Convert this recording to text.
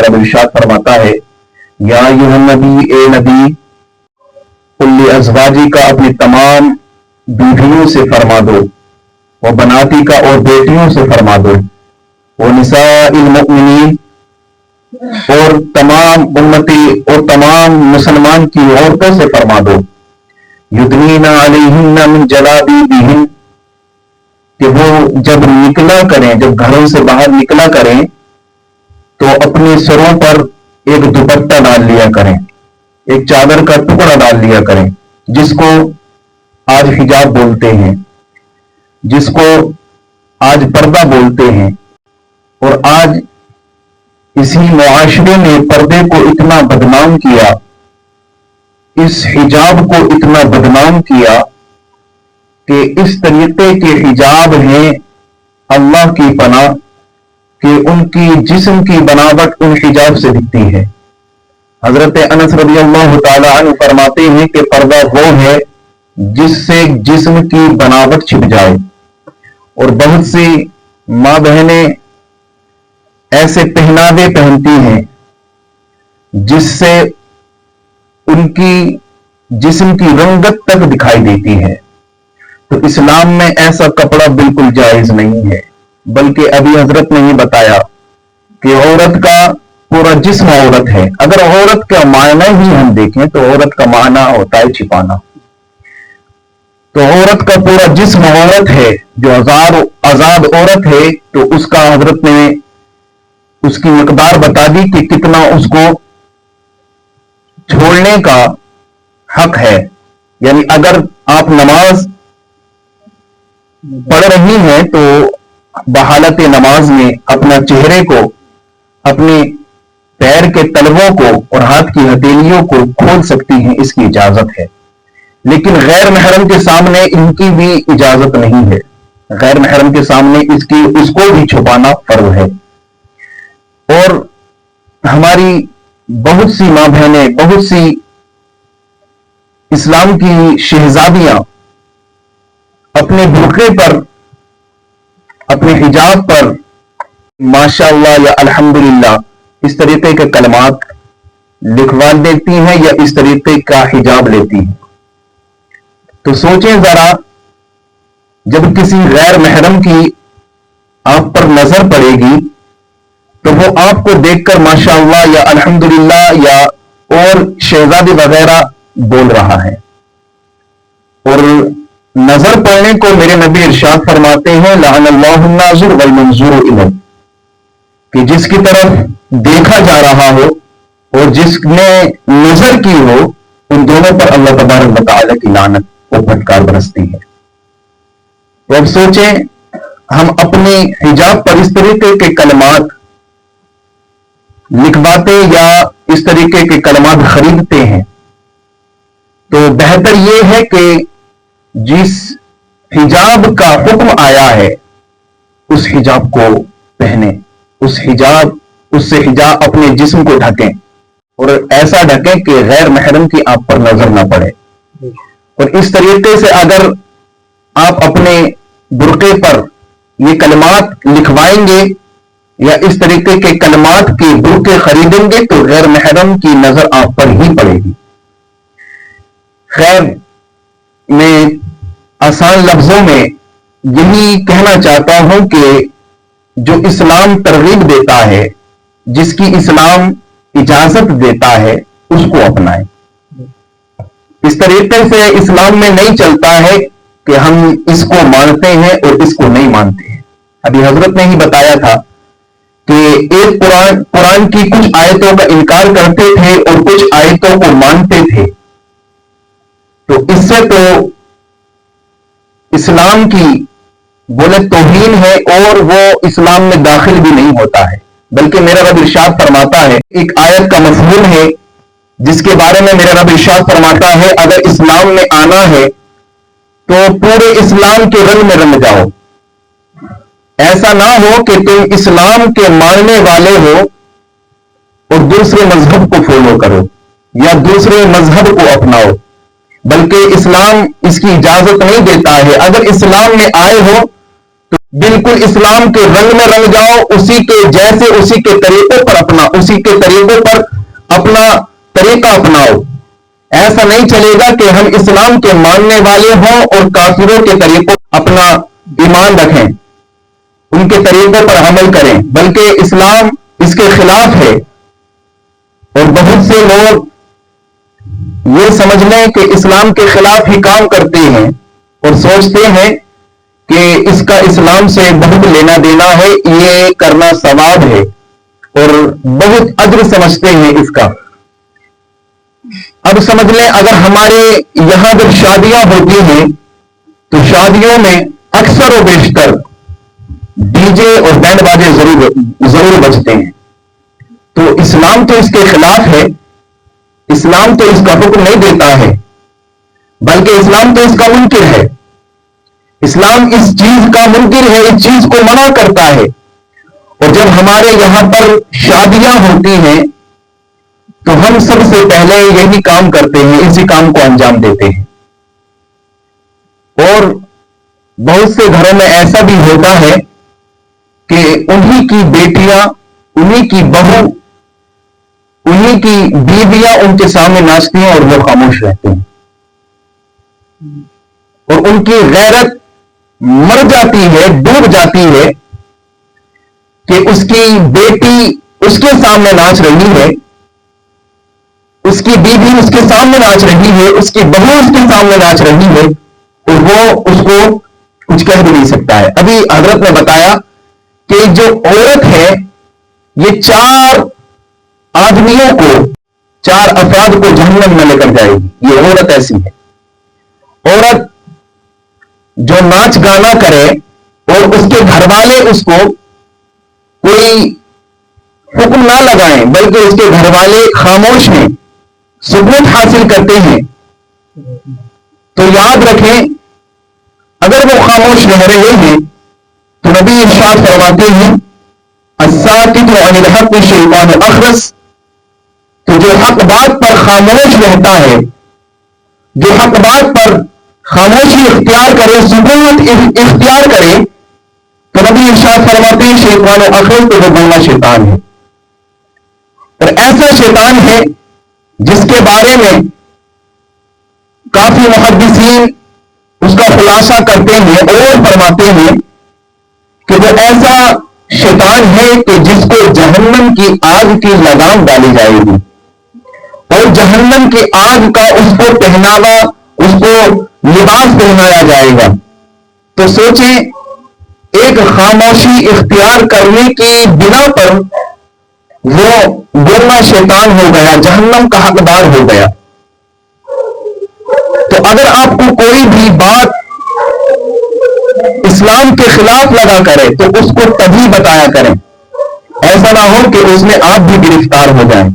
मेरा रब इरशाद फरमाता है, या अय्युहन नबी, ए नबी, कुल्ली अज़वाजी का अपनी तमाम बीवियों से फरमा दो, वो बनाती का और बेटियों से फरमा दो, वो निसाइल मुमिनीन और तमाम उम्मती और तमाम मुसलमान की औरतों से फरमा दो, युदनीना अलैहिन्ना मिन जलाबीबिहिन, कि वो जब निकला करें, जब घरों से बाहर निकला करें तो अपने सरों पर एक दुपट्टा डाल लिया करें, एक चादर का टुकड़ा डाल लिया करें, जिसको आज हिजाब बोलते हैं, जिसको आज पर्दा बोलते हैं। और आज इसी मुआशरे ने पर्दे को इतना बदनाम किया, इस हिजाब को इतना बदनाम किया कि इस तरीके के हिजाब हैं अल्लाह की पनाह कि उनकी जिस्म की बनावट उन हिजाब से दिखती है। हजरत अनस रज़ियल्लाहु ताला अन्हु फरमाते हैं कि पर्दा वो है जिससे जिस्म की बनावट छिप जाए। और बहुत सी माँ बहनें ऐसे पहनावे पहनती हैं जिससे उनकी जिस्म की रंगत तक दिखाई देती है। तो इस्लाम में ऐसा कपड़ा बिल्कुल जायज नहीं है, बल्कि अभी हजरत ने ही बताया कि औरत का पूरा जिस्म औरत है। अगर औरत का मायना ही हम देखें तो औरत का मायना होता है छिपाना। तो औरत का पूरा जिस्म औरत है, जो आजाद औरत है, तो उसका हजरत ने उसकी मकदार बता दी कि कितना उसको छोड़ने का हक है। यानी अगर आप नमाज पढ़ रही हैं तो बहालत नमाज में अपना चेहरे को, अपने पैर के तलवों को और हाथ की हथेलियों को खोल सकती हैं, इसकी इजाजत है। लेकिन गैर महरम के सामने इनकी भी इजाजत नहीं है। गैर महरम के सामने उसको भी छुपाना फर्ज है। और हमारी बहुत सी मां बहनें, बहुत सी इस्लाम की शहजादियां अपने बुर्के पर, अपने हिजाब पर माशाअल्लाह या अल्हम्दुलिल्लाह इस तरीके के कलमात लिखवा देती हैं या इस तरीके का हिजाब लेती हैं। तो सोचें जरा, जब किसी गैर महरम की आप पर नजर पड़ेगी तो वो आपको देखकर माशाअल्लाह या अल्हम्दुलिल्लाह या और शहजादी वगैरह बोल रहा है। और नजर पड़ने को मेरे नबी इरशाद फरमाते हैं, लअनल्लाहु नाज़िर वल मंज़ूर इलैह, कि जिसकी तरफ देखा जा रहा हो और जिसने नजर की हो, उन दोनों पर अल्लाह तबारक व तआला की लानत और फटकार बरसती है। तो अब सोचें, हम अपने हिजाब पर इस तरीके के कलमात लिखवाते या इस तरीके के कलमात खरीदते हैं, तो बेहतर यह है कि जिस हिजाब का हुक्म आया है उस हिजाब को पहने, उससे हिजाब अपने जिस्म को ढकें और ऐसा ढकें कि गैर महरम की आप पर नजर ना पड़े। और इस तरीके से अगर आप अपने बुर्के पर ये कलमात लिखवाएंगे या इस तरीके के कलमात के बुर्के खरीदेंगे तो गैर महरम की नजर आप पर ही पड़ेगी। खैर, मैं आसान लफ्जों में यही कहना चाहता हूं कि जो इस्लाम तरगीब देता है, जिसकी इस्लाम इजाजत देता है, उसको अपनाएं। इस तरीके से इस्लाम में नहीं चलता है कि हम इसको मानते हैं और इसको नहीं मानते हैं। अभी हजरत ने ही बताया था कि एक कुरान की कुछ आयतों का इनकार करते थे और कुछ आयतों को मानते थे। तो इससे तो इस्लाम की बोले तौहीन है और वो इस्लाम में दाखिल भी नहीं होता है। बल्कि मेरा रब इरशाद फरमाता है, एक आयत का मफ़हूम है जिसके बारे में मेरा रब इरशाद फरमाता है, अगर इस्लाम में आना है तो पूरे इस्लाम के रंग में रंग जाओ। ऐसा ना हो कि तुम इस्लाम के मानने वाले हो और दूसरे मजहब को फॉलो करो या दूसरे मजहब को अपनाओ, बल्कि इस्लाम इसकी इजाजत नहीं देता है। अगर इस्लाम में आए हो तो بالکل اسلام کے رنگ میں رنگ جاؤ، اسی کے جیسے، اسی کے طریقوں پر اپنا طریقہ اپناؤ. ایسا نہیں چلے گا کہ ہم اسلام کے ماننے والے ہوں اور کافروں کے طریقوں پر اپنا ایمان رکھیں، ان کے طریقوں پر عمل کریں، بلکہ اسلام اس کے خلاف ہے. اور بہت سے لوگ یہ سمجھ لیں کہ اسلام کے خلاف ہی کام کرتے ہیں اور سوچتے ہیں کہ اس کا اسلام سے بہت لینا دینا ہے، یہ کرنا ثواب ہے اور بہت اجر سمجھتے ہیں اس کا. اب سمجھ لیں، اگر ہمارے یہاں جب شادیاں ہوتی ہیں تو شادیوں میں اکثر و بیشتر ڈی جے اور بینڈ باجے ضرور بجتے ہیں. تو اسلام تو اس کے خلاف ہے، اسلام تو اس کا حکم نہیں دیتا ہے، بلکہ اسلام تو اس کا منکر ہے. اسلام اس چیز کا منکر ہے، اس چیز کو منع کرتا ہے. اور جب ہمارے یہاں پر شادیاں ہوتی ہیں تو ہم سب سے پہلے یہی کام کرتے ہیں، اسی کام کو انجام دیتے ہیں. اور بہت سے گھروں میں ایسا بھی ہوتا ہے کہ انہی کی بیٹیاں، انہی کی بہو، انہی کی بیویاں ان کے سامنے ناچتی ہیں اور وہ خاموش رہتے ہیں. اور ان کی غیرت مر جاتی ہے، ڈوب جاتی ہے کہ اس کی بیٹی اس کے سامنے ناچ رہی ہے، اس کی بیوی اس کے سامنے ناچ رہی ہے، اس کی بہو اس کے سامنے ناچ رہی ہے، اور وہ اس کو کچھ کہہ بھی نہیں سکتا ہے. ابھی حضرت نے بتایا کہ جو عورت ہے یہ 4 آدمیوں کو، 4 افراد کو جہنم میں لے کر جائے گی. یہ عورت ایسی ہے. عورت جو ناچ گانا کرے اور اس کے گھر والے اس کو کوئی حکم نہ لگائیں، بلکہ اس کے گھر والے خاموش ہیں، سکون حاصل کرتے ہیں، تو یاد رکھیں اگر وہ خاموش رہ رہے ہیں تو نبی ارشاد فرماتے ہیں الساکت عن الحق شیطان اخرس. تو جو حق بات پر خاموش رہتا ہے، جو حق بات پر خاموشی اختیار کرے، سکون اختیار کرے، تو نبی ارشاد فرماتے ہیں شیطان اخرس، تو وہ گونا شیطان ہے. اور ایسا شیطان ہے جس کے بارے میں کافی محدثین اس کا خلاصہ کرتے ہیں اور فرماتے ہیں کہ وہ ایسا شیطان ہے کہ جس کو جہنم کی آگ کی لگام ڈالی جائے گی اور جہنم کی آگ کا اس کو پہناوا، اس کو لباس پہنایا جائے گا. تو سوچیں، ایک خاموشی اختیار کرنے کی بنا پر وہ گونا شیطان ہو گیا، جہنم کا حقدار ہو گیا. تو اگر آپ کو کوئی بھی بات اسلام کے خلاف لگا کرے تو اس کو تبھی بتایا کریں، ایسا نہ ہو کہ اس میں آپ بھی گرفتار ہو جائیں.